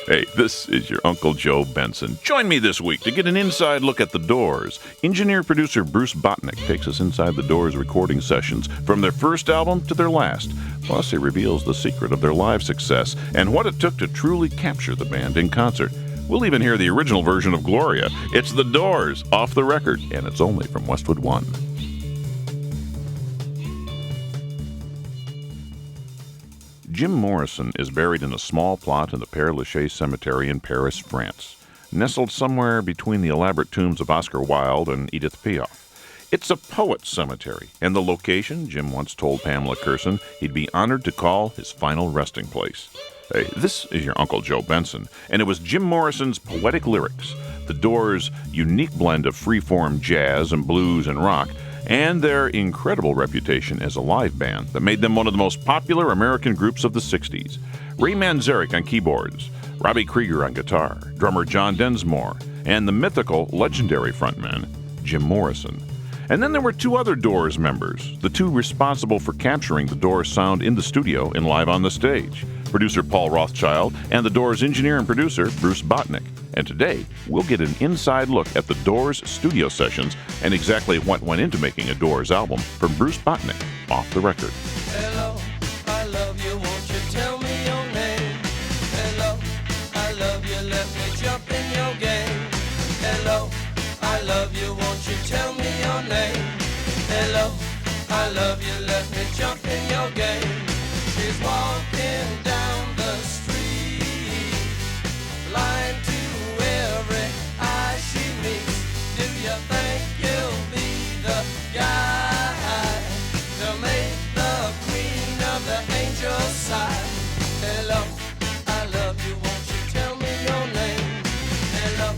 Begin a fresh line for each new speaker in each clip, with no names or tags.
Hey, this is your Uncle Joe Benson. Join me this week to get an inside look at The Doors. Engineer-producer Bruce Botnick takes us inside The Doors' recording sessions from their first album to their last. Plus, he reveals the secret of their live success and what it took to truly capture the band in concert. We'll even hear the original version of Gloria. It's The Doors, off the record, and it's only from Westwood One. Jim Morrison is buried in a small plot in the Père Lachaise Cemetery in Paris, France, nestled somewhere between the elaborate tombs of Oscar Wilde and Edith Piaf. It's a poet's cemetery, and the location, Jim once told Pamela Curson, he'd be honored to call his final resting place. Hey, this is your Uncle Joe Benson, and it was Jim Morrison's poetic lyrics, The Doors' unique blend of free-form jazz and blues and rock, and their incredible reputation as a live band that made them one of the most popular American groups of the 60s. Ray Manzarek on keyboards, Robbie Krieger on guitar, drummer John Densmore, and the mythical, legendary frontman, Jim Morrison. And then there were two other Doors members, the two responsible for capturing the Doors sound in the studio and live on the stage, producer Paul Rothchild and the Doors engineer and producer Bruce Botnick. And today, we'll get an inside look at the Doors studio sessions and exactly what went into making a Doors album from Bruce Botnick, off the record.
Hello, I love you, won't you tell me your name? Hello, I love you, let me jump in your game. Hello, I love you, won't you tell me your name? Hello, I love you, let me jump in your game. She's walking down the street, blind to every eye she meets. Do you think you'll be the guy to make the queen of the angels sigh? Hello, I love you, won't you tell me your name? Hello,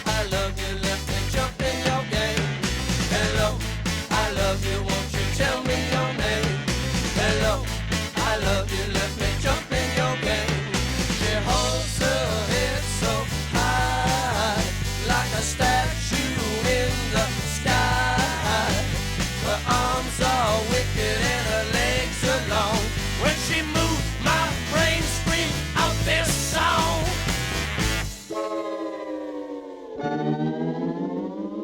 I love you, let me jump in your game. Hello, I love you, won't you tell me your name? Hello, I love you, let me jump in your game. She holds her head so high, like a statue in the sky. Her arms are wicked and her legs are long. When she moves, my brain screams out this song.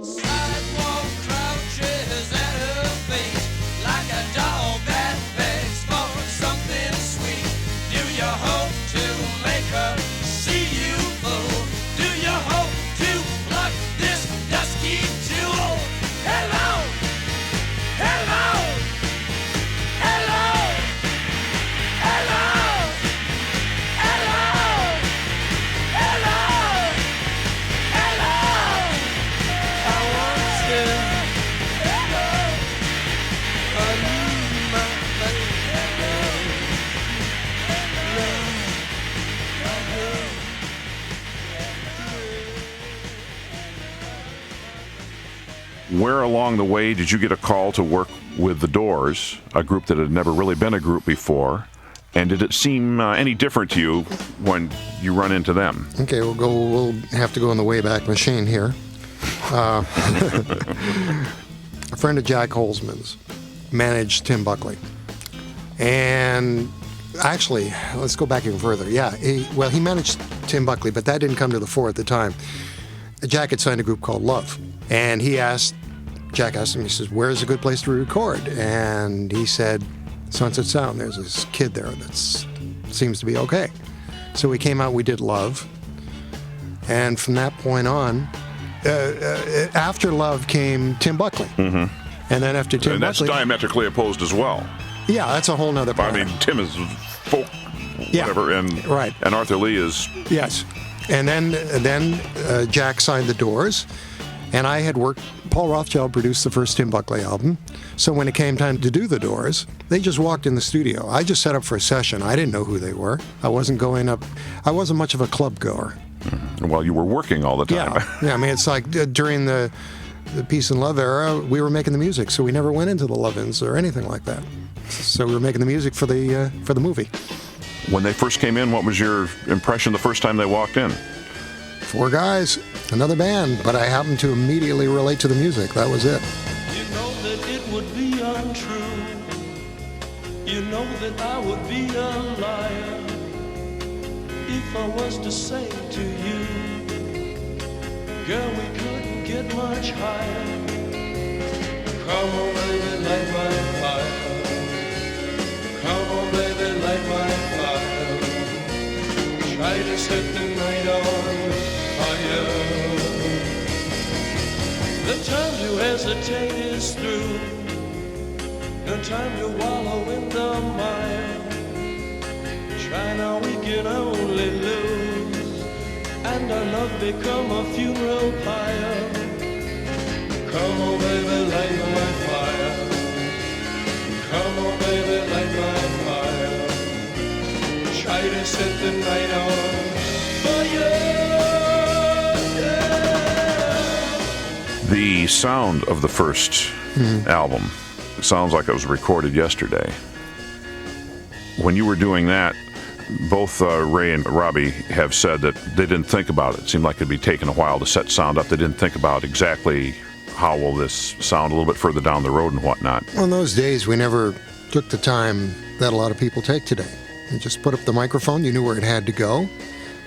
Sidewalk crouches at her feet, like a dog that begs for something sweet. Do you hope to make her see you, fool? Do you hope to pluck this dusky jewel? Hello, hello, hello, hello, hello, hello, hello. I want you, hello, I need my baby.
Where along the way did you get a call to work with the Doors, a group that had never really been a group before? And did it seem any different to you when you run into them?
Okay, we'll have to go in the Wayback Machine here. A friend of Jack Holzman's managed Tim Buckley. And actually, let's go back even further. Yeah, he managed Tim Buckley, but that didn't come to the fore at the time. Jack had signed a group called Love. And Jack asked him, he says, where's a good place to record? And he said, Sunset Sound. There's this kid there that seems to be okay. So we came out, we did Love. And from that point on, after Love came Tim Buckley.
Mm-hmm.
And then after Tim
and that's
Buckley...
diametrically opposed as well.
Yeah, that's a whole nother part.
I mean, Tim is folk, whatever, and
right.
And Arthur Lee is...
Yes. And then Jack signed the Doors, and I had worked. Paul Rothchild produced the first Tim Buckley album, so when it came time to do the Doors, they just walked in the studio. I just set up for a session. I didn't know who they were. I wasn't going up. I wasn't much of a club goer.
Well, you were working all the time.
Yeah. I mean, it's like during the Peace and Love era, we were making the music, so we never went into the Love-ins or anything like that. So we were making the music for the movie.
When they first came in, what was your impression the first time they walked in?
4 guys, another band, but I happened to immediately relate to the music. That was it.
You know that it would be untrue. You know that I would be a liar if if I was to say to you, girl, we couldn't get much higher. Come on, baby, light my fire. Come on, baby, light my fire. Try to set the night on fire. The time to hesitate is through. No time to wallow in the mire. Try now, we can only lose, and our love become a funeral pyre. Come on, baby, light my fire. Come on, baby, light my fire. Try to set the night on fire. Yeah.
The sound of the first album sounds like it was recorded yesterday. When you were doing that, both Ray and Robbie have said that they didn't think about it. It seemed like it'd be taking a while to set sound up. They didn't think about exactly how will this sound a little bit further down the road and whatnot.
Well, in those days, we never took the time that a lot of people take today. You just put up the microphone, you knew where it had to go.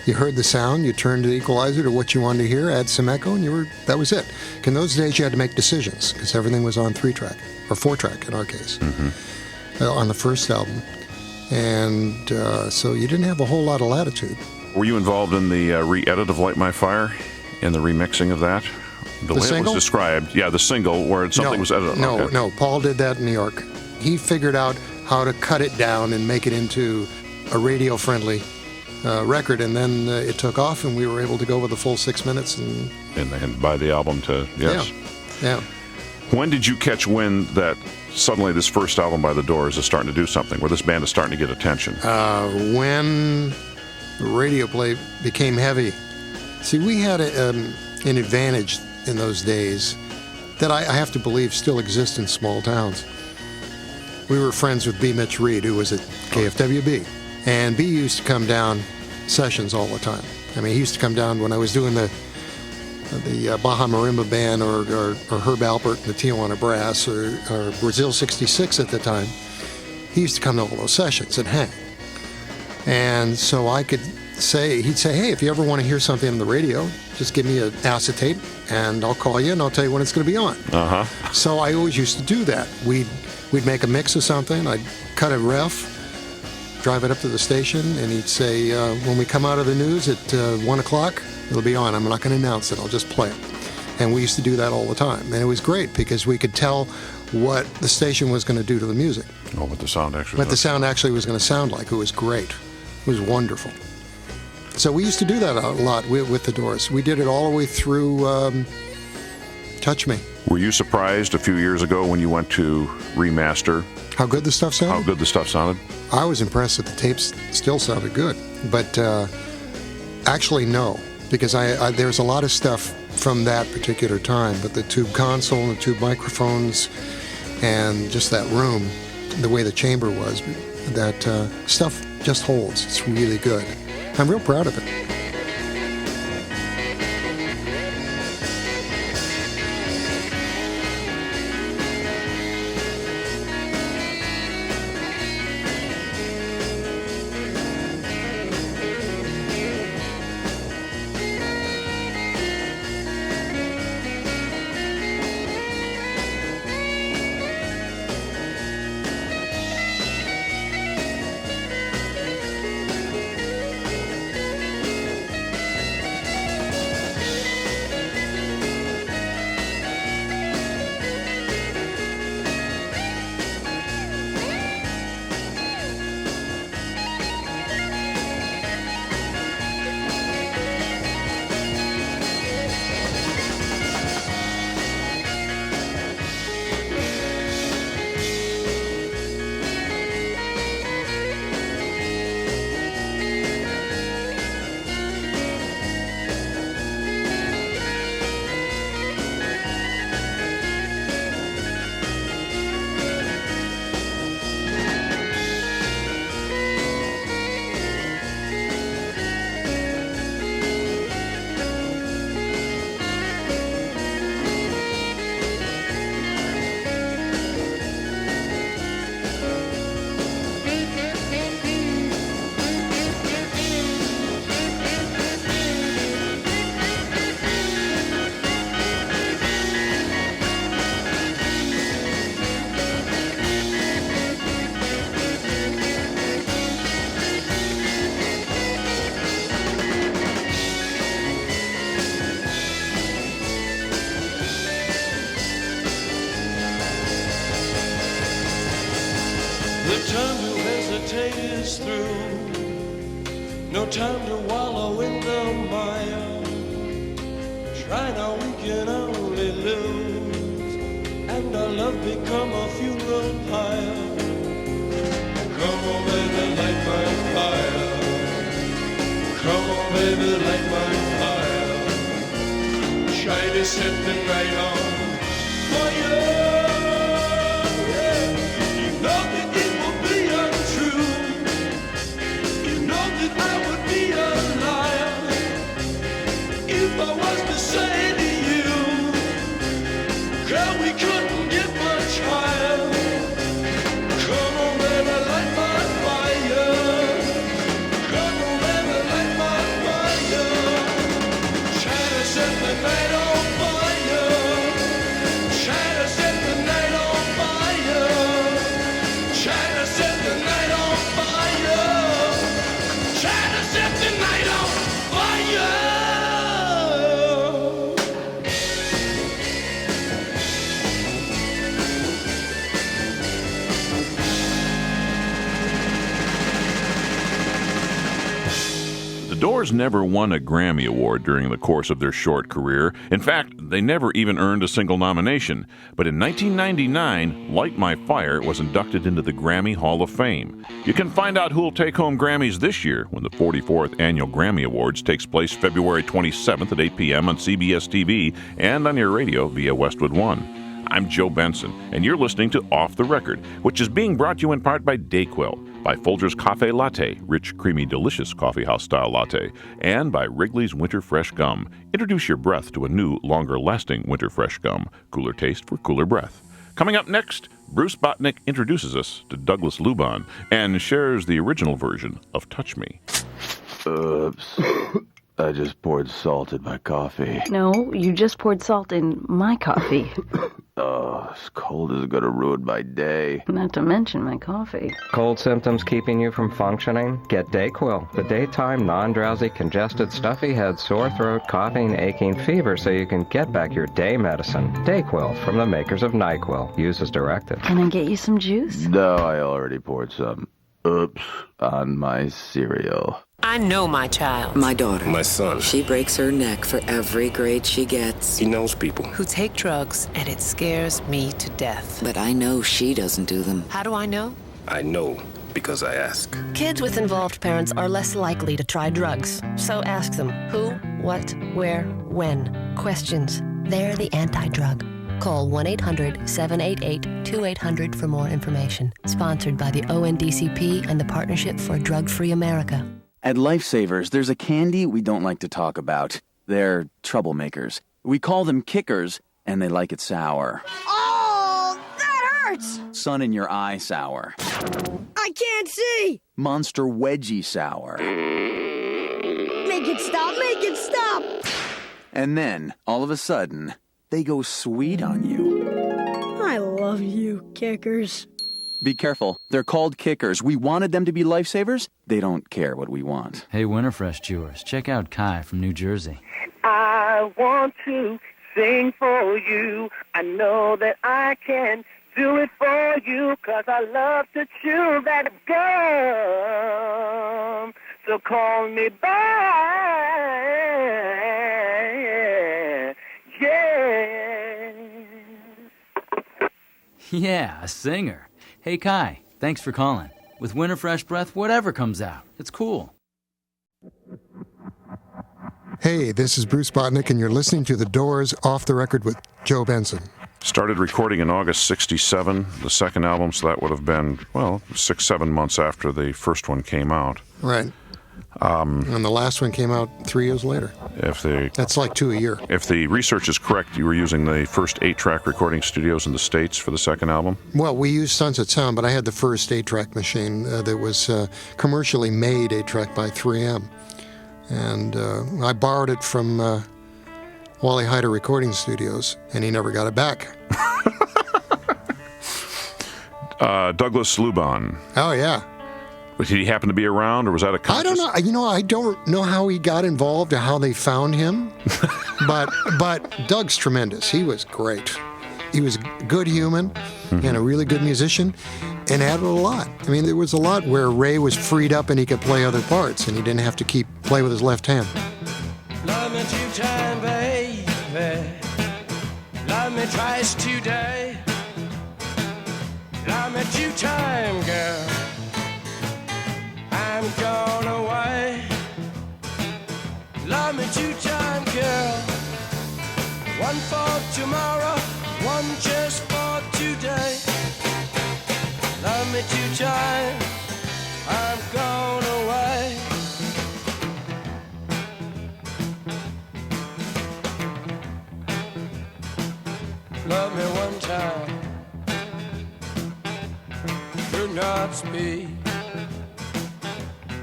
You heard the sound, you turned the equalizer to what you wanted to hear, add some echo, and that was it. In those days, you had to make decisions because everything was on 3-track, or 4-track in our case, on the first album. And so you didn't have a whole lot of latitude.
Were you involved in the re-edit of Light My Fire, in the remixing of that? The way
single?
it was described, yeah, the single where something was edited.
No, Paul did that in New York. He figured out how to cut it down and make it into a radio-friendly record, and then it took off, and we were able to go with the full 6 minutes.
And buy the album to, yes.
Yeah.
When did you catch wind that suddenly this first album by The Doors is starting to do something, where this band is starting to get attention?
When radio play became heavy. See, we had an advantage in those days that I have to believe still exists in small towns. We were friends with B. Mitch Reed, who was at KFWB. And B used to come down sessions all the time. I mean, he used to come down when I was doing the Baja Marimba Band or Herb Alpert and the Tijuana Brass or Brazil 66 at the time. He used to come to all those sessions and hang. And so he'd say, hey, if you ever want to hear something on the radio, just give me an acetate and I'll call you and I'll tell you when it's going to be on. So I always used to do that. We'd make a mix of something, I'd cut a ref, drive it up to the station, and he'd say, when we come out of the news at 1 o'clock, it'll be on. I'm not going to announce it. I'll just play it. And we used to do that all the time. And it was great because we could tell what the station was going to do to the music.
Oh, what the sound actually
What the sound actually was going to sound like. It was great. It was wonderful. So we used to do that a lot with the Doors. We did it all the way through Touch Me.
Were you surprised a few years ago when you went to remaster?
How good the stuff sounded?
How good the stuff sounded?
I was impressed that the tapes still sounded good. But actually, no. Because there's a lot of stuff from that particular time, but the tube console and the tube microphones and just that room, the way the chamber was, that stuff just holds. It's really good. I'm real proud of it.
is through. No time to wallow in the mire. Try now, we can only lose, and our love become a funeral pyre. Come on, baby, light my fire. Come on, baby, light my fire. Try to set the night on fire. Yeah. You know that it will be untrue. You know that I would be a liar if I was to say to you, girl, we couldn't get much higher. Come on, baby, light my fire. Come on, baby, light my fire. Try to set the night on fire. Try to set the night on fire. Try to set the night on fire. Try to set the night on fire.
The Doors never won a Grammy Award during the course of their short career. In fact, they never even earned a single nomination. But in 1999, Light My Fire was inducted into the Grammy Hall of Fame. You can find out who'll take home Grammys this year when the 44th Annual Grammy Awards takes place February 27th at 8 p.m. on CBS TV and on your radio via Westwood One. I'm Joe Benson, and you're listening to Off the Record, which is being brought to you in part by Dayquil, by Folgers Cafe Latte, rich, creamy, delicious coffeehouse-style latte, and by Wrigley's Winter Fresh Gum. Introduce your breath to a new, longer-lasting Winter Fresh Gum. Cooler taste for cooler breath. Coming up next, Bruce Botnick introduces us to Douglas Luban and shares the original version of Touch Me.
Oops. I just poured salt in my coffee.
No, you just poured salt in my coffee.
Oh, this cold is going to ruin my day.
Not to mention my coffee.
Cold symptoms keeping you from functioning? Get Dayquil, the daytime, non-drowsy, congested, stuffy head, sore throat, coughing, aching, fever, so you can get back your day medicine. Dayquil, from the makers of NyQuil. Use as directed.
Can I get you some juice?
No, I already poured some. Oops, on my cereal.
I know my child.
My daughter.
My son.
She breaks her neck for every grade she gets.
He knows people
Who take drugs, and it scares me to death.
But I know she doesn't do them.
How do I know?
I know because I ask.
Kids with involved parents are less likely to try drugs. So ask them who, what, where, when. Questions. They're the anti-drug. Call 1-800-788-2800 for more information. Sponsored by the ONDCP and the Partnership for a Drug-Free America.
At Lifesavers, there's a candy we don't like to talk about. They're troublemakers. We call them kickers, and they like it sour.
Oh, that hurts!
Sun in your eye sour.
I can't see!
Monster wedgie sour.
Make it stop! Make it stop!
And then, all of a sudden, they go sweet on you.
I love you, kickers.
Be careful. They're called kickers. We wanted them to be lifesavers. They don't care what we want.
Hey, Winterfresh chewers, check out Kai from New Jersey.
I want to sing for you. I know that I can do it for you, 'cause I love to chew that gum. So call me back. Yeah.
Yeah, a singer. Hey, Kai, thanks for calling. With Winterfresh Breath, whatever comes out, it's cool.
Hey, this is Bruce Botnick, and you're listening to The Doors Off the Record with Joe Benson.
Started recording in August 67, the second album, so that would have been, 6-7 months after the first one came out.
Right. And the last one came out 3 years later. That's like 2 a year.
If the research is correct, you were using the first 8-track recording studios in the States for the second album?
Well, we used Sunset Sound, but I had the first 8-track machine that was commercially made 8-track by 3M. And I borrowed it from Wally Heider Recording Studios, and he never got it back.
Douglas Luban.
Oh, yeah.
Did he happen to be around, or was that a conscious?
I don't know. I don't know how he got involved or how they found him, but Doug's tremendous. He was great. He was a good human and a really good musician, and added a lot. I mean, there was a lot where Ray was freed up and he could play other parts, and he didn't have to play with his left hand.
Love me 2 times, baby. Love me twice today. Love me 2 times, girl. I'm gone away. Love me 2 times, girl. 1 for tomorrow, 1 just for today. Love me 2 times, I'm gone away. Love me 1 time, do not speak.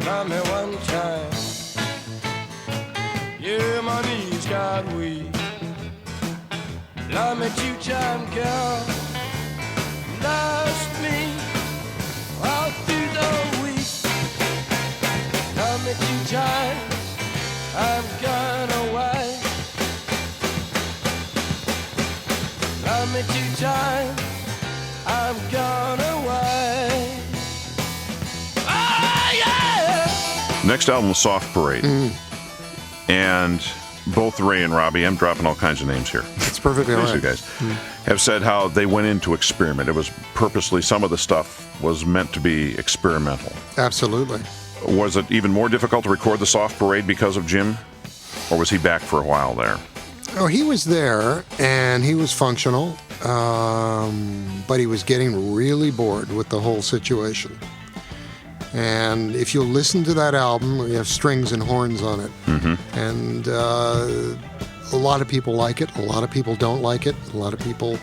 Love me 1 time, yeah, my knees got weak. Love me 2 times, girl. Lost me all through the week. Love me 2 times, I've gone away. Love me 2 times, I've gone away. Oh, yeah!
Next album was Soft Parade. And both Ray and Robbie, I'm dropping all kinds of names here.
It's perfectly all
These
right.
two guys have said how they went in to experiment. It was purposely, some of the stuff was meant to be experimental.
Absolutely.
Was it even more difficult to record the Soft Parade because of Jim? Or was he back for a while there?
Oh, he was there, and he was functional, but he was getting really bored with the whole situation. And if you listen to that album, we have strings and horns on it. And a lot of people like it. A lot of people don't like it. A lot of people,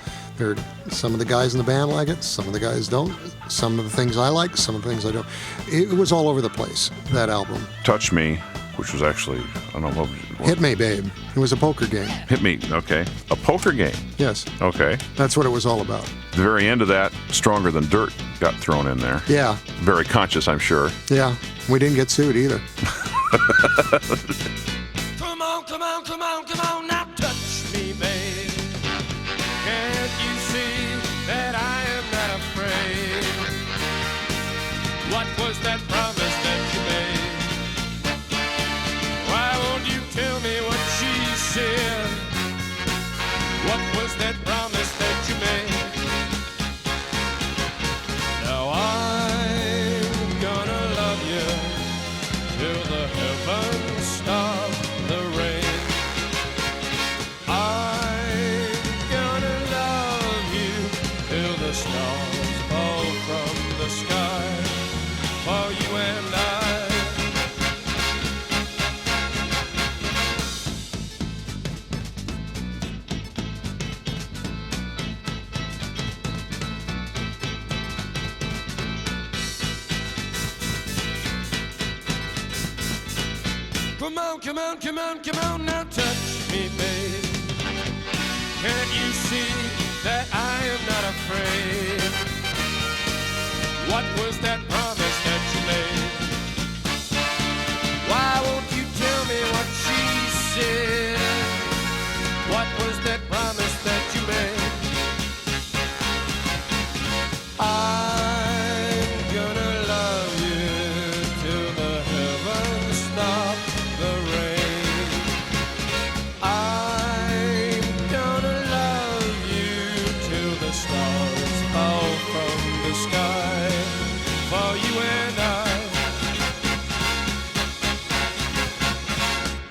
some of the guys in the band like it. Some of the guys don't. Some of the things I like, some of the things I don't. It was all over the place, that album.
Touch Me, which was actually, I don't know.
Hit Me, Babe. It was a poker game.
Hit Me, okay. A poker game?
Yes.
Okay.
That's what it was all about.
The very end of that, Stronger Than Dirt got thrown in there.
Yeah.
Very conscious, I'm sure.
Yeah. We didn't get sued either.
Come on, come on, come on, come on, now touch me, babe. Can't you see that I am not afraid? What was that promise that you made? Why won't you tell me what she said? What was that promise that you made? Now I'm gonna love you till the heavens stop the rain. I'm gonna love you till the stars fall from the sky for you and I. Come on, come on, come on, come on, now touch me, babe. Can't you see that I am not afraid? What was that promise that you made? Why won't you tell me what she said? What was that promise that you made? I'm gonna love you till the heavens stop the rain. I'm gonna love you till the stars fall from the sky for you and I.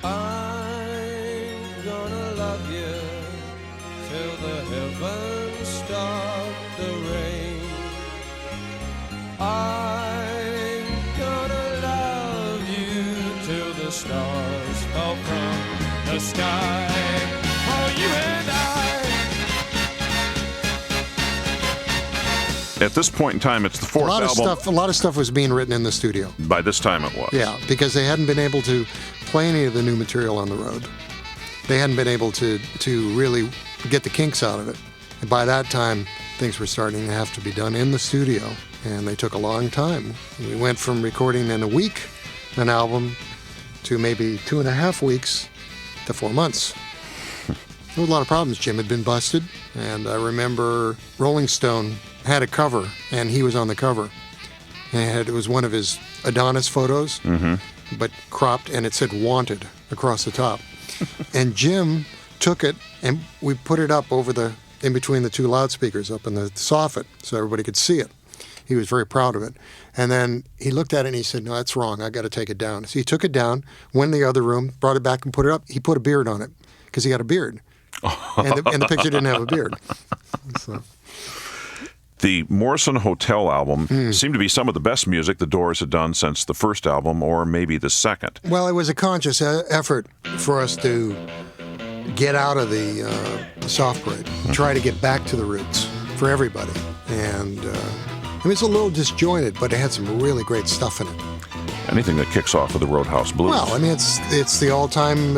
I'm gonna love you till the heavens stop the rain. I'm gonna love you till the stars fall from the sky for you and I.
At this point in time, it's the fourth album.
A lot of stuff was being written in the studio.
By this time it was.
Yeah, because they hadn't been able to play any of the new material on the road. They hadn't been able to really get the kinks out of it. And by that time, things were starting to have to be done in the studio, and they took a long time. We went from recording in a week an album to maybe 2.5 weeks to 4 months. There were a lot of problems. Jim had been busted, and I remember Rolling Stone had a cover, and he was on the cover. And it was one of his Adonis photos, but cropped, and it said "Wanted" across the top. And Jim took it, and we put it up in between the two loudspeakers up in the soffit, so everybody could see it. He was very proud of it. And then he looked at it and he said, "No, that's wrong. I got to take it down." So he took it down, went in the other room, brought it back and put it up. He put a beard on it because he had a beard. And the picture didn't have a beard. So.
The Morrison Hotel album seemed to be some of the best music the Doors had done since the first album, or maybe the second.
Well, it was a conscious effort for us to get out of the soft parade, try to get back to the roots for everybody. And it was a little disjointed, but it had some really great stuff in it.
Anything that kicks off with the Roadhouse Blues.
Well, I mean, it's the all-time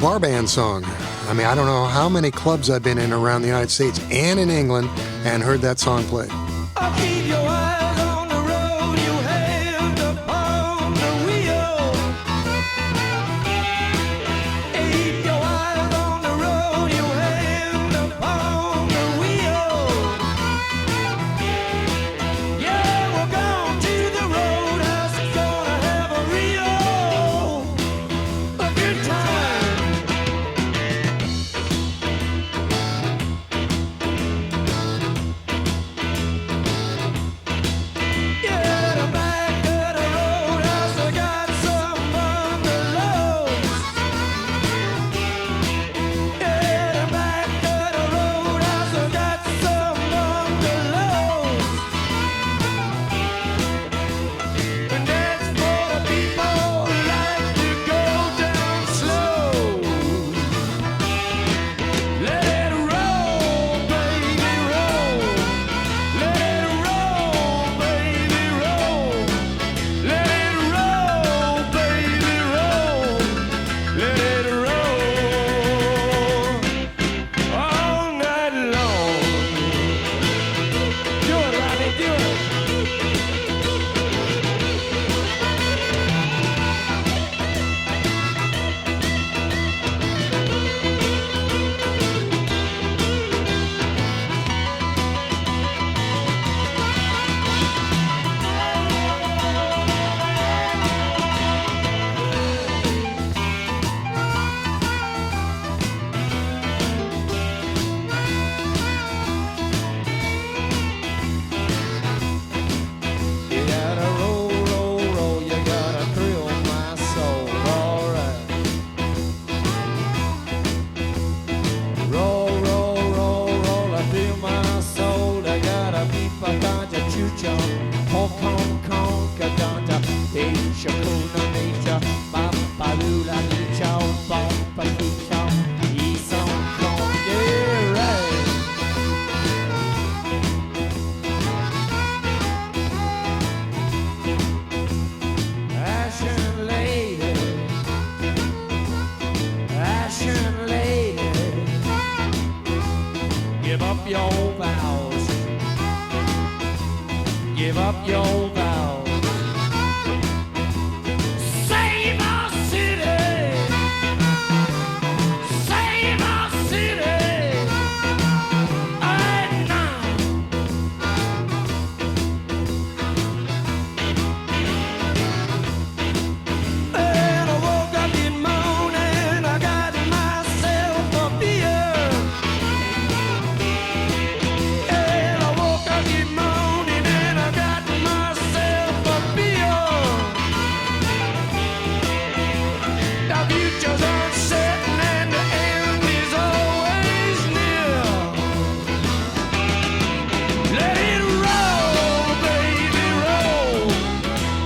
bar band song. I mean, I don't know how many clubs I've been in around the United States and in England and heard that song played.
I'll keep your eyes on the road, your hand upon the wheel. Keep your eyes on the road, your hand upon the wheel. Yeah, we're going to the roadhouse, gonna have a good time. Give up your vows. Save our city. Save our city. Right now. And I woke up this morning, I got myself a beer. And I woke up this morning and I got myself a beer. The future's uncertain and the end is always near. Let it roll, baby, roll.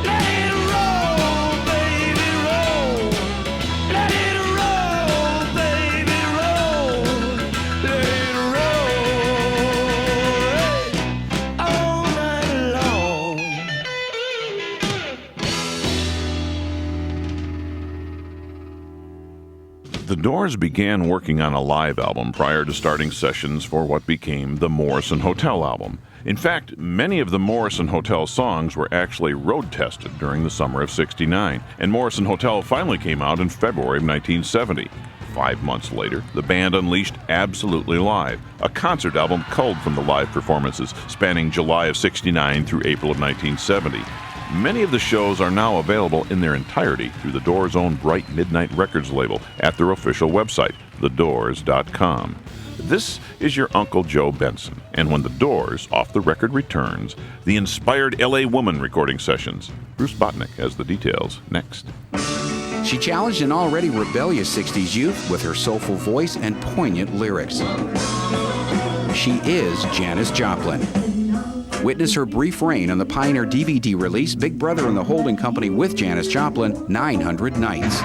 Let it roll, baby, roll. Let it roll, baby, roll. Let it roll all night long.
The Doors began working on a live album prior to starting sessions for what became the Morrison Hotel album. In fact, many of the Morrison Hotel songs were actually road-tested during the summer of '69, and Morrison Hotel finally came out in February of 1970. 5 months later, the band unleashed Absolutely Live, a concert album culled from the live performances spanning July of '69 through April of 1970. Many of the shows are now available in their entirety through the Doors' own Bright Midnight Records label at their official website, thedoors.com. This is your Uncle Joe Benson, and when the Doors Off the Record returns, the inspired L.A. Woman recording sessions. Bruce Botnick has the details next.
She challenged an already rebellious 60s youth with her soulful voice and poignant lyrics. She is Janis Joplin. Witness her brief reign on the Pioneer DVD release Big Brother and the Holding Company with Janis Joplin, 900 Nights.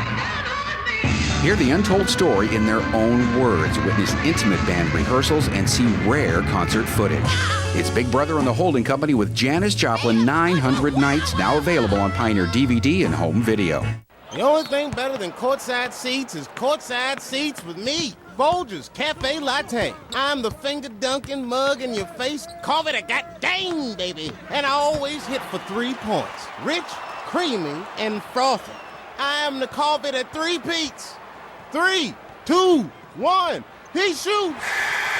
Hear the untold story in their own words, witness intimate band rehearsals, and see rare concert footage. It's Big Brother and the Holding Company with Janis Joplin, 900 Nights, now available on Pioneer DVD and home video.
The only thing better than courtside seats is courtside seats with me, Folgers Cafe Latte. I'm the finger-dunking, mug-in-your-face, coffee that got dang, baby. And I always hit for 3 points. Rich, creamy, and frothy. I am the coffee that three-peats. 3, 2, 1, he shoots,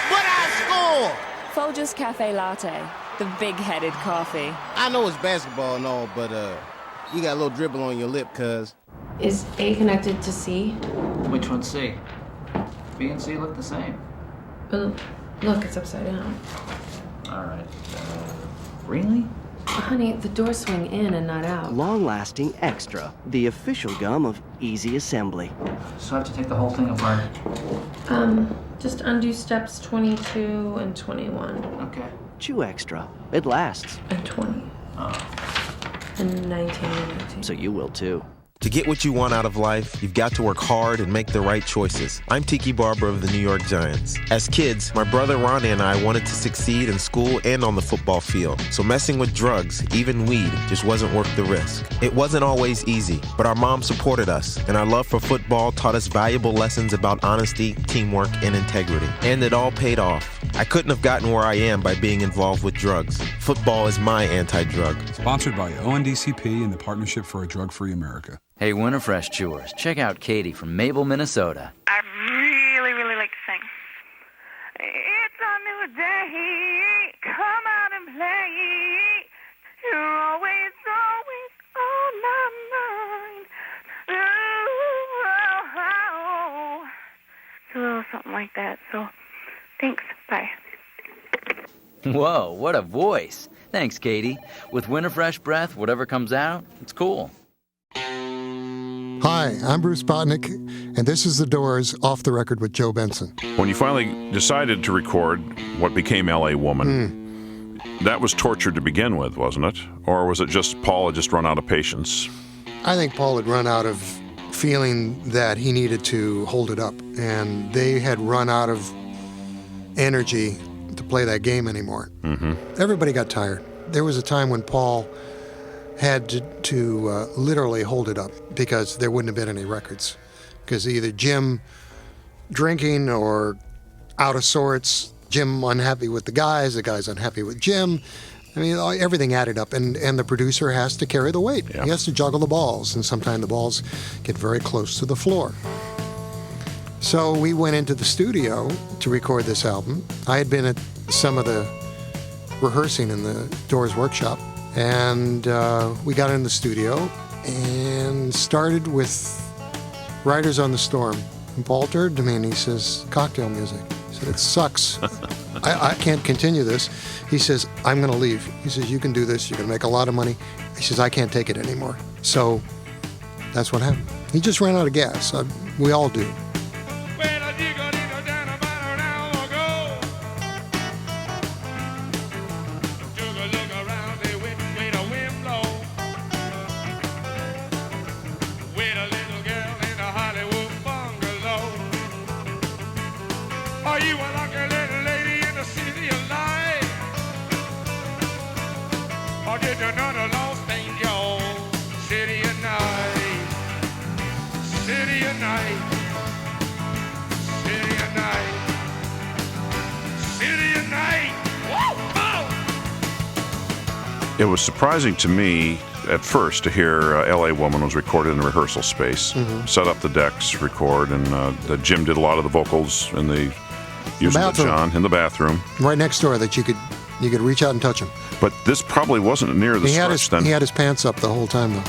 but I score!
Folgers Cafe Latte, the big-headed coffee.
I know it's basketball and all, but you got a little dribble on your lip, cuz.
Is A connected to C?
Which one's C? B and C look the same.
Look, it's upside down.
All right. Really?
Honey, the doors swing in and not out.
Long-lasting extra, the official gum of easy assembly.
So I have to take the whole thing apart?
Just undo steps 22 and 21.
Okay.
Chew extra. It lasts.
And 20.
Oh.
And 19 and 19.
So you will too.
To get what you want out of life, you've got to work hard and make the right choices. I'm Tiki Barber of the New York Giants. As kids, my brother Ronnie and I wanted to succeed in school and on the football field. So messing with drugs, even weed, just wasn't worth the risk. It wasn't always easy, but our mom supported us, and our love for football taught us valuable lessons about honesty, teamwork, and integrity. And it all paid off. I couldn't have gotten where I am by being involved with drugs. Football is my anti-drug.
Sponsored by ONDCP and the Partnership for a Drug-Free America.
Hey, Winterfresh chewers, check out Katie from Mabel, Minnesota.
I really like to sing. It's a new day, come out and play. You're always on my mind. Ooh, it's a little something like that, so thanks, bye.
Whoa, what a voice. Thanks, Katie. With Winterfresh breath, whatever comes out, it's cool.
Hi, I'm Bruce Botnick, and this is The Doors Off the Record with Joe Benson.
When you finally decided to record what became L.A. Woman, that was torture to begin with, wasn't it? Or was it just Paul had just run out of patience?
I think Paul had run out of feeling that he needed to hold it up, and they had run out of energy to play that game anymore.
Mm-hmm.
Everybody got tired. There was a time when Paul had to literally hold it up because there wouldn't have been any records. Because either Jim drinking or out of sorts, Jim unhappy with the guys unhappy with Jim. I mean, everything added up, and the producer has to carry the weight.
Yeah.
He has to juggle the balls, and sometimes the balls get very close to the floor. So we went into the studio to record this album. I had been at some of the rehearsing in the Doors workshop, and we got in the studio and started with Riders on the Storm. And Paul turned to me and he says, cocktail music. I said, it sucks. I can't continue this. He says, I'm going to leave. He says, you can do this. You're going to make a lot of money. He says, I can't take it anymore. So that's what happened. He just ran out of gas. We all do.
It was surprising to me at first to hear L.A. Woman was recorded in a rehearsal space. Set up the decks, record, and Jim did a lot of the vocals in the using the John in the bathroom.
Right next door that you could reach out and touch him.
But this probably wasn't near the stretch then.
He had his pants up the whole time, though.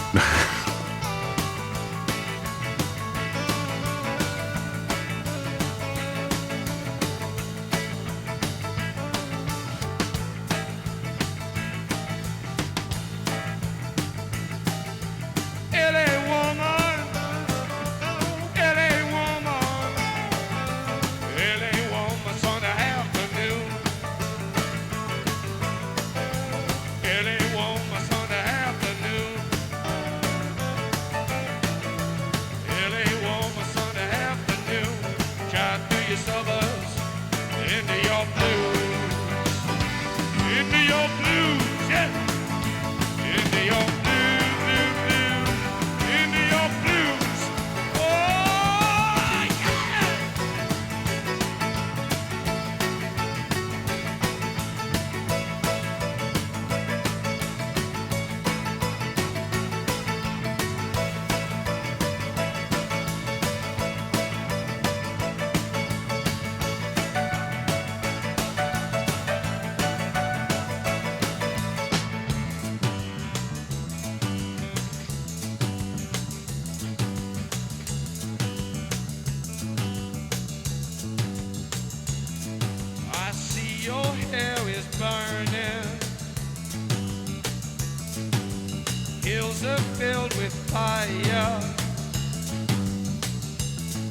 Hills are filled with fire.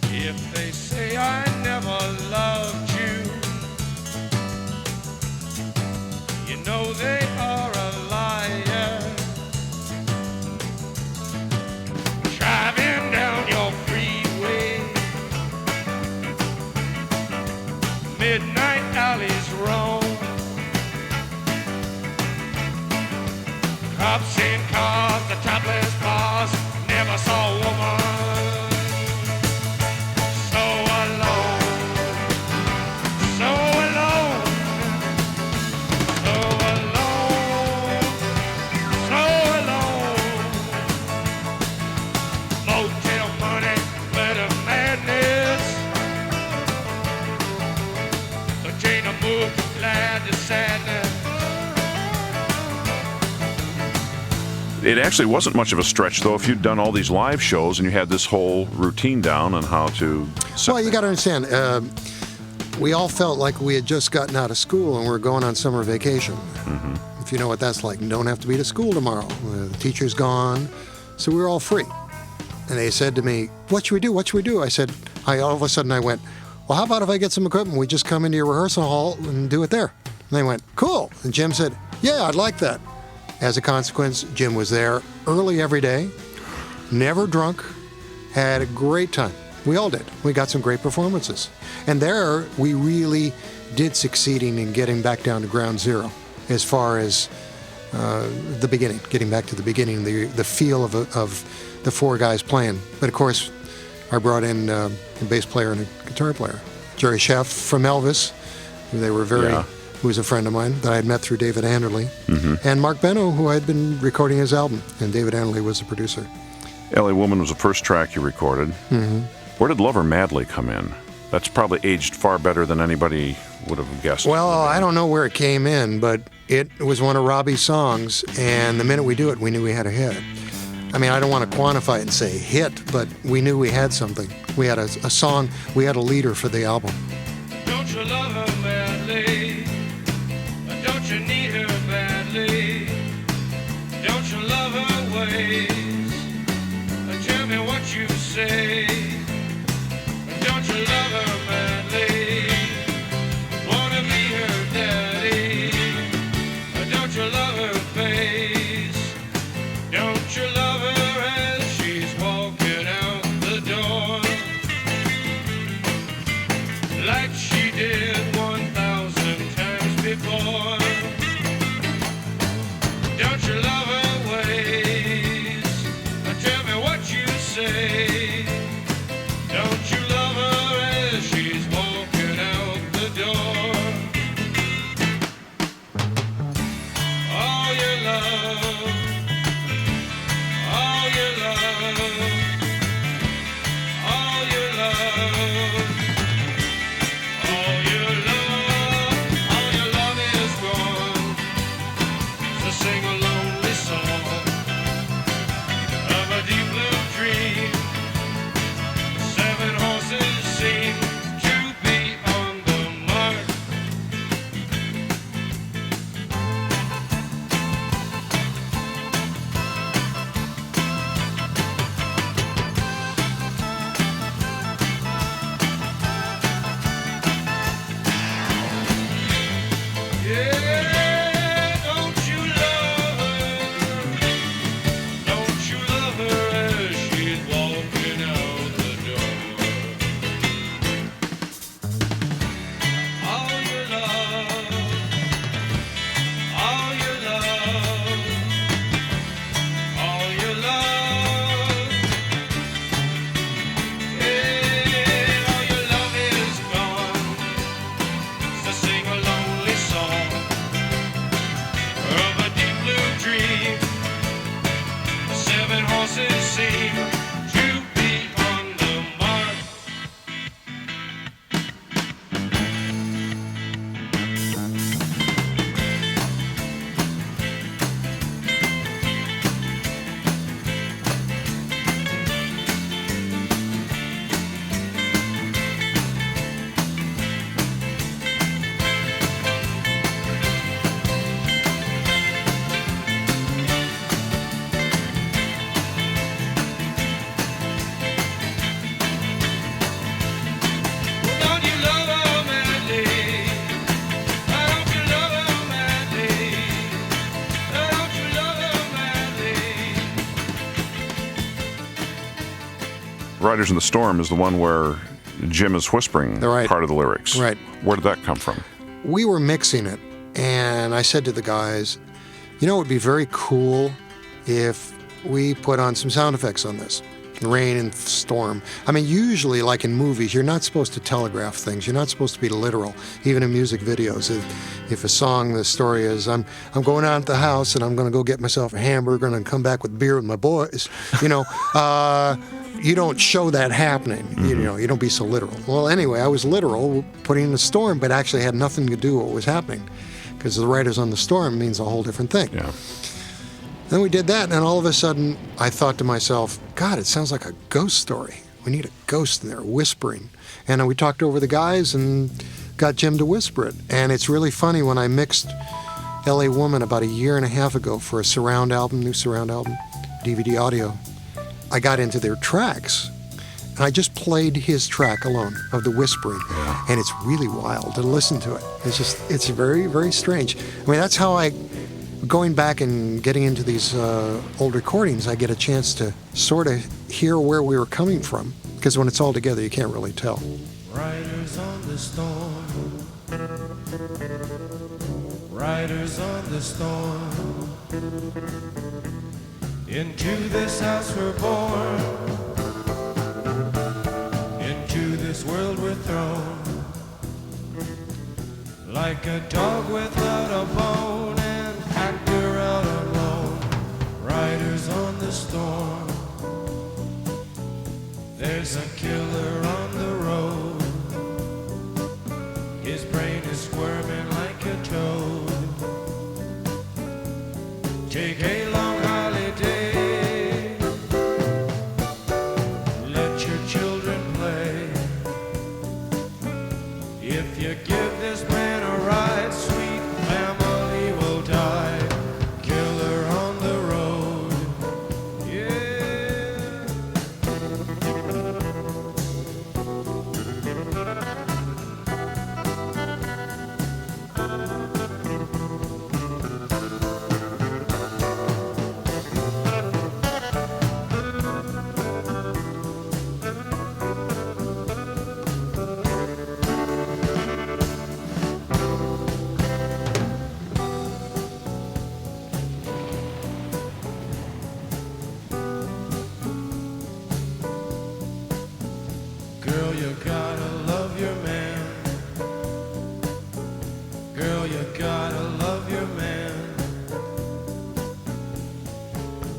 If they say I never loved you, you know they are a liar. Driving down your freeway, midnight alleys roam. Cops in cars, the topless bars, never saw a woman so alone, so alone, so alone, so alone. Motel money, better madness. So Jane a move from glad to sadness.
It actually wasn't much of a stretch, though, if you'd done all these live shows and you had this whole routine down on how to set
Well, you got to understand, we all felt like we had just gotten out of school and we were going on summer vacation. If you know what that's like, you don't have to be to school tomorrow. The teacher's gone, so we were all free. And they said to me, what should we do? What should we do? I said, all of a sudden I went, well, how about if I get some equipment? We just come into your rehearsal hall and do it there. And they went, cool. And Jim said, yeah, I'd like that. As a consequence, Jim was there early every day, never drunk, had a great time. We all did. We got some great performances. And there, we really did succeeding in getting back down to ground zero as far as the beginning, getting back to the beginning, the feel of the four guys playing. But of course, I brought in a bass player and a guitar player. Jerry Sheff from Elvis, who they were who was a friend of mine that I had met through David Anderley, and Mark Benno, who I had been recording his album, and David Anderley was the producer.
L.A. Woman was the first track you recorded. Where did Lover Madly come in? That's probably aged far better than anybody would have guessed.
Well, I don't know where it came in, but it was one of Robbie's songs, and the minute we do it, we knew we had a hit. I mean, I don't want to quantify it and say hit, but we knew we had something. We had a song, we had a leader for the album.
Don't you love her madly? Don't you need her badly? Don't you love her ways? Tell me what you say. Don't you love her madly? Wanna be her daddy? Don't you love her face? Don't you love her as she's walking out the door? Like she did 1,000 times before. Don't you love her ways? Tell me what you say.
Riders in the Storm is the one where Jim is whispering part of the lyrics.
Right.
Where did that come from?
We were mixing it, and I said to the guys, you know, it would be very cool if we put on some sound effects on this. Rain and storm. I mean, usually, like in movies, you're not supposed to telegraph things. You're not supposed to be literal, even in music videos. If a song, the story is, I'm going out to the house and I'm going to go get myself a hamburger and come back with beer with my boys, you know, you don't show that happening. You know, you don't be so literal. Well, anyway, I was literal, putting in the storm, but actually had nothing to do with what was happening, because the Riders on the Storm means a whole different thing.
Yeah.
Then we did that, and all of a sudden, I thought to myself, God, it sounds like a ghost story. We need a ghost in there whispering. And we talked over the guys and got Jim to whisper it. And it's really funny, when I mixed L.A. Woman about 1.5 years ago for a surround album, new surround album, DVD audio, I got into their tracks. And I just played his track alone of the whispering. And it's really wild to listen to it. It's very, very strange. I mean, that's how going back and getting into these old recordings, I get a chance to sort of hear where we were coming from. Because when it's all together, you can't really tell.
Riders on the storm. Riders on the storm. Into this house we're born. Into this world we're thrown. Like a dog without a bone. Actor out alone, riders on the storm. There's a killer on the road. His brain is squirming like a toad. Take a long holiday. Let your children play. If you give this man a ride, sweet family will die. Killer on the road, yeah. Girl, you gotta love your man. Girl, you gotta love your man.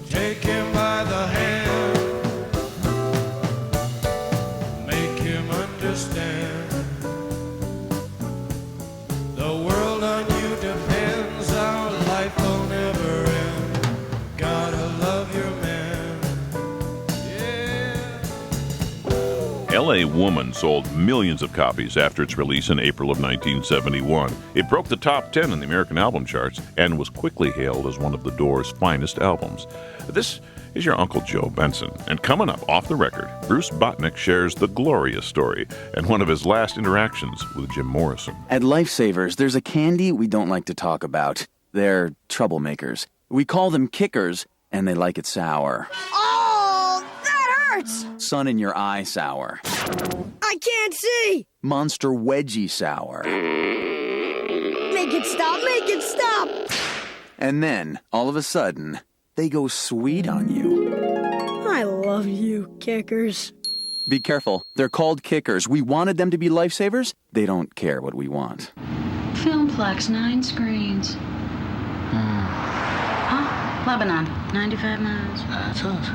Take him by the hand. Make him understand. The world on you depends. Our life will never end. Gotta love your man.
L.A. Woman sold millions of copies after its release in April of 1971. It broke the top 10 in the American album charts and was quickly hailed as one of the Doors' finest albums. This is your Uncle Joe Benson, and coming up off the record, Bruce Botnick shares the glorious story and one of his last interactions with Jim Morrison.
At Lifesavers, there's a candy we don't like to talk about. They're troublemakers. We call them kickers, and they like it sour.
Oh, that hurts!
Sun in your eye sour.
I can't see!
Monster wedgie sour.
Make it stop, make it stop!
And then, all of a sudden, they go sweet on you.
I love you, kickers.
Be careful. They're called kickers. We wanted them to be lifesavers. They don't care what we want.
Filmplex, 9 screens. Lebanon, 95 miles.
That's us.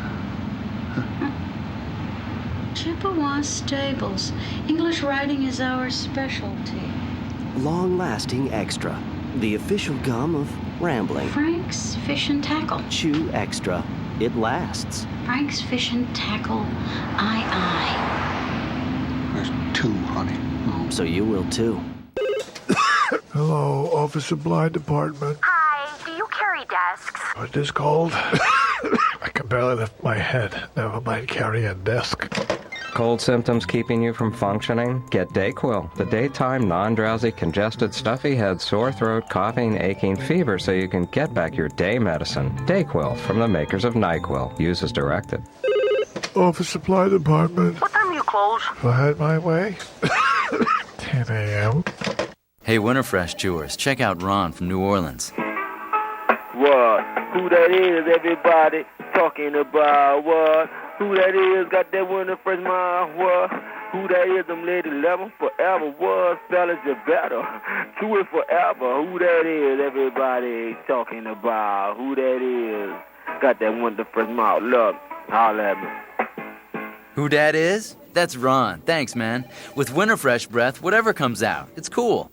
Chippewa Stables. English writing is our specialty.
Long-lasting extra. The official gum of rambling.
Frank's Fish and Tackle.
Chew extra. It lasts.
Frank's Fish and Tackle. Aye.
There's 2, honey.
So you will too.
Hello, Office Supply Department.
Hi, do you carry desks?
What this called? I can barely lift my head. Never mind carry a desk.
Cold symptoms keeping you from functioning? Get Dayquil, the daytime non-drowsy, congested, stuffy head, sore throat, coughing, aching, fever, so you can get back your day medicine. Dayquil, from the makers of NyQuil. Use as directed.
Office supply department.
What time you close?
If I had my way. 10 a.m.
Hey, Winterfresh chewers, check out Ron from New Orleans.
What? Who that is, everybody talking about? What? Who that is, got that Winterfresh mind? What? Who that is, them ladies love 'em forever. What? Fellas, you better do it forever. Who that is, everybody talking about? Who that is, got that Winterfresh mouth? Look, holla at me.
Who dat is? That's Ron. Thanks, man. With Winterfresh breath, whatever comes out, it's cool.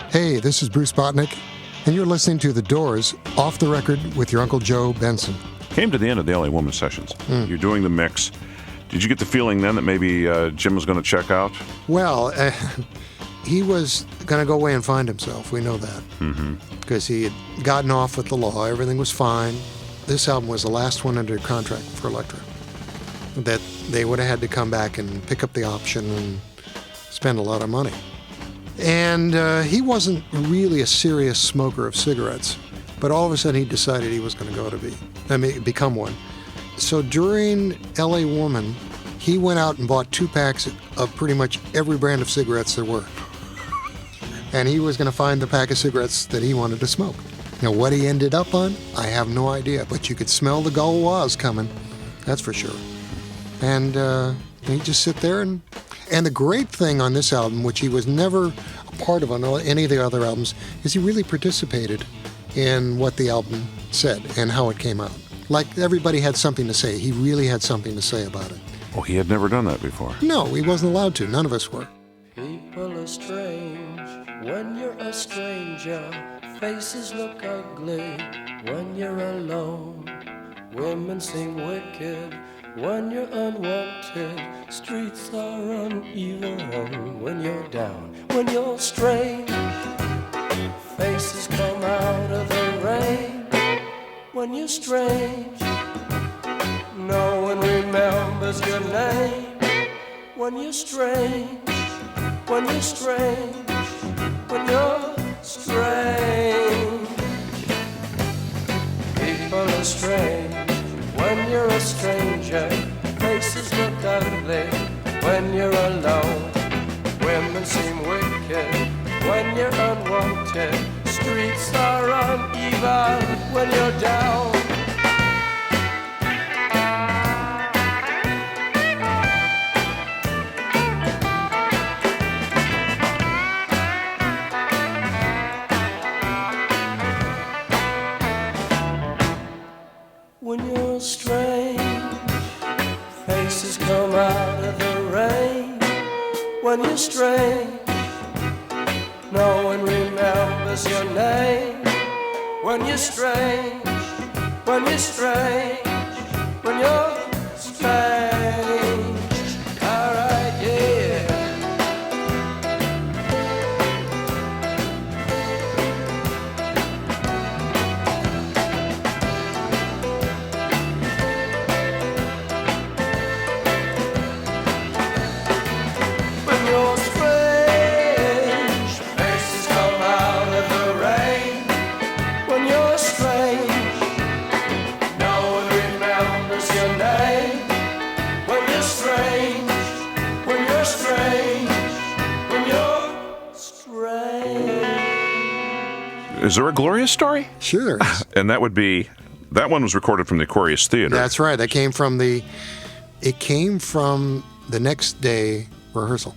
Hey, this is Bruce Botnick, and you're listening to The Doors, Off the Record with your Uncle Joe Benson.
Came to the end of the LA Woman sessions. You're doing the mix. Did you get the feeling then that maybe Jim was going to check out?
Well, he was going to go away and find himself. We know that. Because he had gotten off with the law. Everything was fine. This album was the last one under contract for Elektra. That they would have had to come back and pick up the option and spend a lot of money. And he wasn't really a serious smoker of cigarettes, but all of a sudden he decided he was going to become one. So during LA Woman, he went out and bought 2 packs of pretty much every brand of cigarettes there were. And he was going to find the pack of cigarettes that he wanted to smoke. Now, what he ended up on, I have no idea, but you could smell the Gauloise coming, that's for sure. And he'd just sit there and the great thing on this album, which he was never a part of on any of the other albums, is he really participated in what the album said and how it came out. Like everybody had something to say. He really had something to say about it.
Oh, he had never done that before.
No, he wasn't allowed to. None of us were.
People are strange when you're a stranger. Faces look ugly when you're alone. Women seem wicked when you're unwanted. Streets are uneven when you're down. When you're strange, faces come out of the rain. When you're strange, no one remembers your name. When you're strange, when you're strange, when you're strange. People are strange when you're a stranger. Faces look ugly when you're alone. Women seem wicked when you're unwanted. Streets are uneven when you're down. When you're strange, faces come out of the rain. When you're strange, no one remembers your name. When you're strange, when you're strange, when you're strange. Alright, yeah. When you're strange, faces come out of the rain. When you're strange, no one remembers your name. When you're strange, when you're strange, when you're strange.
Is there a Gloria story?
Sure there is.
And that one was recorded from the Aquarius Theater.
That's right. It came from the next day rehearsal.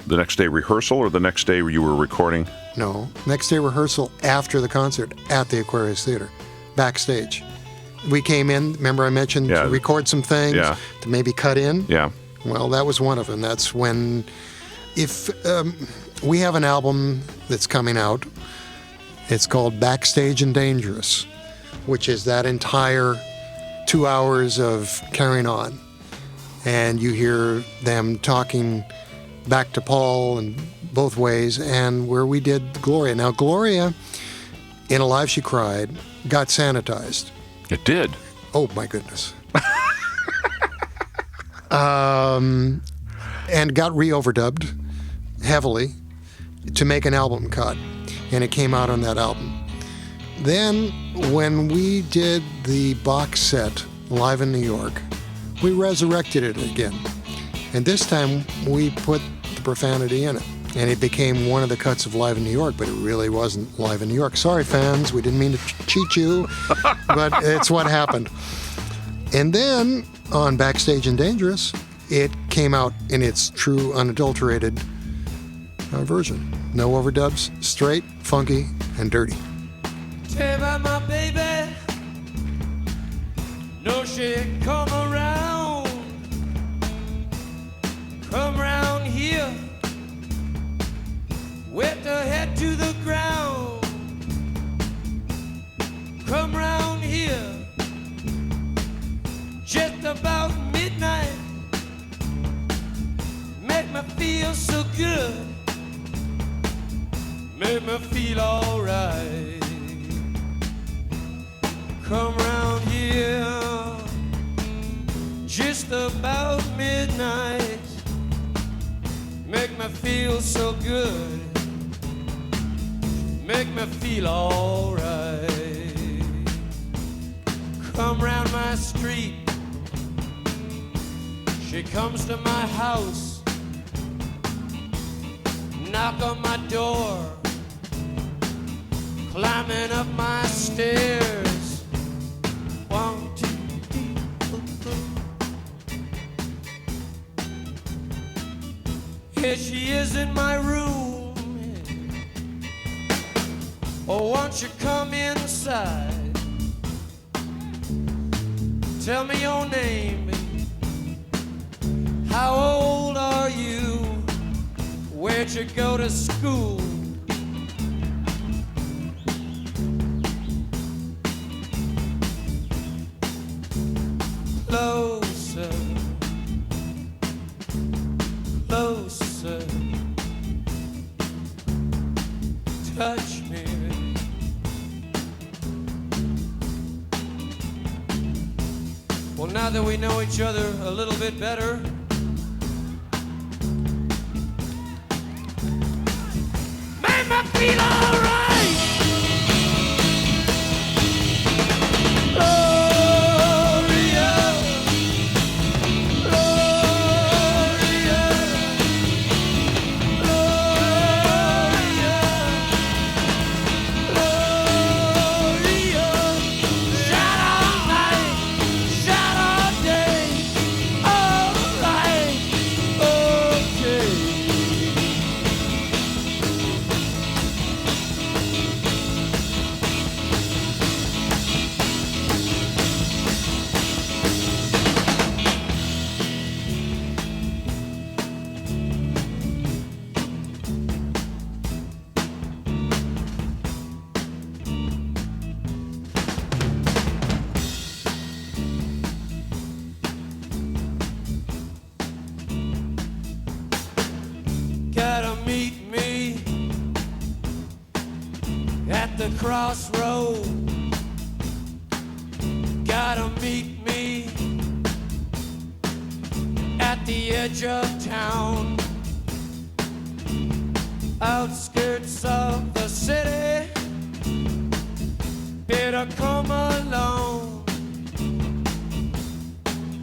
The next day rehearsal or the next day you were recording?
No, next day rehearsal after the concert at the Aquarius Theater, backstage. We came in, remember I mentioned, to record some things, to maybe cut in?
Yeah.
Well, that was one of them. That's when, if we have an album that's coming out, it's called Backstage and Dangerous, which is that entire 2 hours of carrying on. And you hear them talking back to Paul and both ways, and where we did Gloria. Now, Gloria, in Alive She Cried, got sanitized.
It did?
Oh, my goodness. And got re-overdubbed heavily to make an album cut, and it came out on that album. Then, when we did the box set Live in New York, we resurrected it again. And this time, we put the profanity in it. And it became one of the cuts of Live in New York, but it really wasn't Live in New York. Sorry, fans, we didn't mean to cheat you, but it's what happened. And then, on Backstage and Dangerous, it came out in its true, unadulterated version. No overdubs, straight, funky, and dirty.
Tell about my baby. No, she come around here. Wet her head to the ground. Come round here. Just about midnight. Make me feel so good. Make me feel alright. Come round here. Just about midnight. Make me feel so good. Make me feel alright. Come round my street. She comes to my house. Knock on my door. Climbing up my stairs. 1, 2, 3. Here she is in my room. Oh, won't you come inside? Tell me your name. How old are you? Where'd you go to school? Closer, closer. Touch me. Well, now that we know each other a little bit better, make me feel alright. Crossroad, gotta meet me at the edge of town, outskirts of the city, better come along,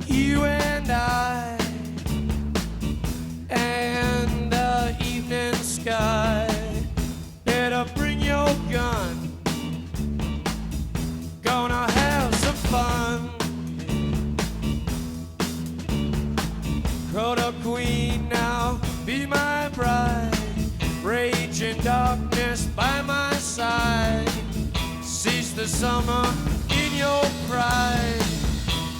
you and I, and the evening sky, better bring your gun. Gonna have some fun. Crota queen, now be my bride. Rage in darkness by my side. Seize the summer in your pride.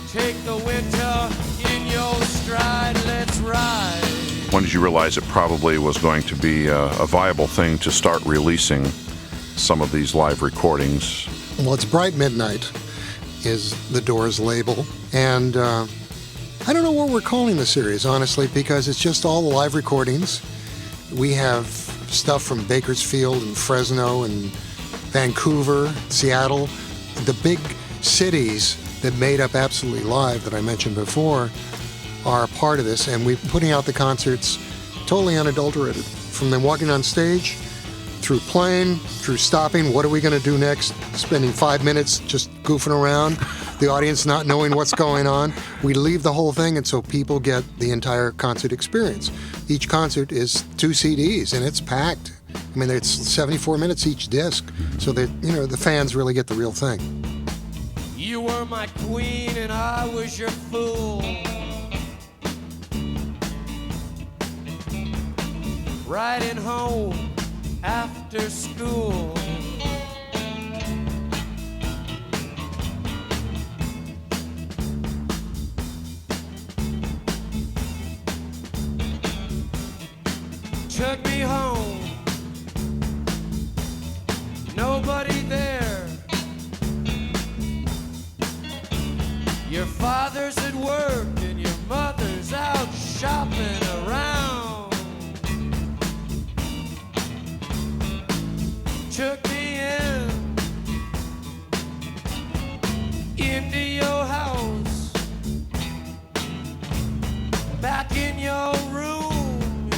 Take the winter in your stride. Let's ride.
When did you realize it probably was going to be a viable thing to start releasing some of these live recordings?
Well, it's Bright Midnight is the Doors label. And I don't know what we're calling the series, honestly, because it's just all the live recordings. We have stuff from Bakersfield and Fresno and Vancouver, Seattle. The big cities that made up Absolutely Live that I mentioned before are a part of this. And we're putting out the concerts totally unadulterated. From them walking on stage, through playing, through stopping, what are we going to do next? Spending 5 minutes just goofing around, the audience not knowing what's going on. We leave the whole thing, and so people get the entire concert experience. Each concert is 2 CDs, and it's packed. I mean, it's 74 minutes each disc, so that, you know, the fans really get the real thing.
You were my queen and I was your fool. Riding home after school. Took me home. Nobody there. Your father's at work and your mother's out shopping around. Took me into your house, back in your room,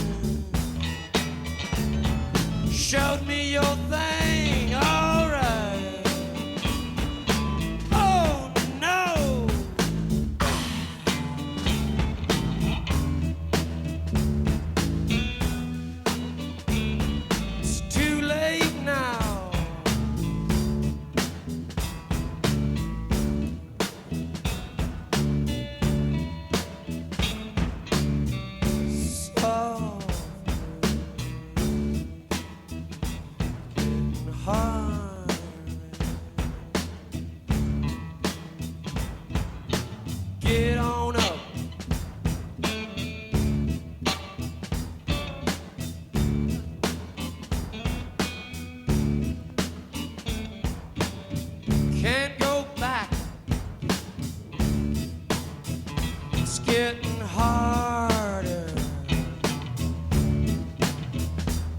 showed me your thing, all right. Oh no. It's too late now. So hard. Get on up. Can't go back. It's getting harder.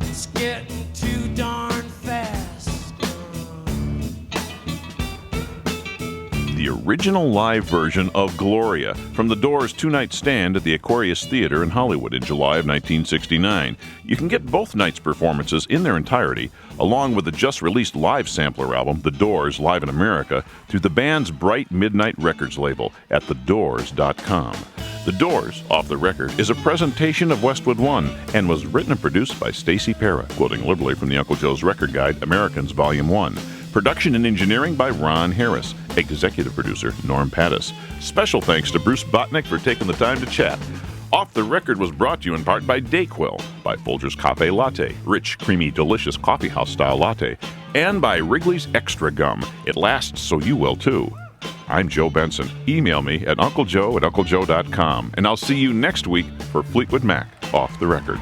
It's getting too darn fast.
The original live version of Gloria from the Doors' 2-night stand at the Aquarius Theater in Hollywood in July of 1969. You can get both nights' performances in their entirety, along with the just-released live sampler album, The Doors Live in America, through the band's Bright Midnight Records label at thedoors.com. The Doors, Off the Record, is a presentation of Westwood One and was written and produced by Stacey Parra, quoting liberally from the Uncle Joe's Record Guide, Americans, Volume 1. Production and engineering by Ron Harris. Executive producer Norm Pattis. Special thanks to Bruce Botnick for taking the time to chat. Off the Record was brought to you in part by Dayquil, by Folgers Cafe Latte, rich, creamy, delicious coffeehouse-style latte, and by Wrigley's Extra Gum. It lasts so you will too. I'm Joe Benson. Email me at unclejoe@unclejoe.com, and I'll see you next week for Fleetwood Mac Off the Record.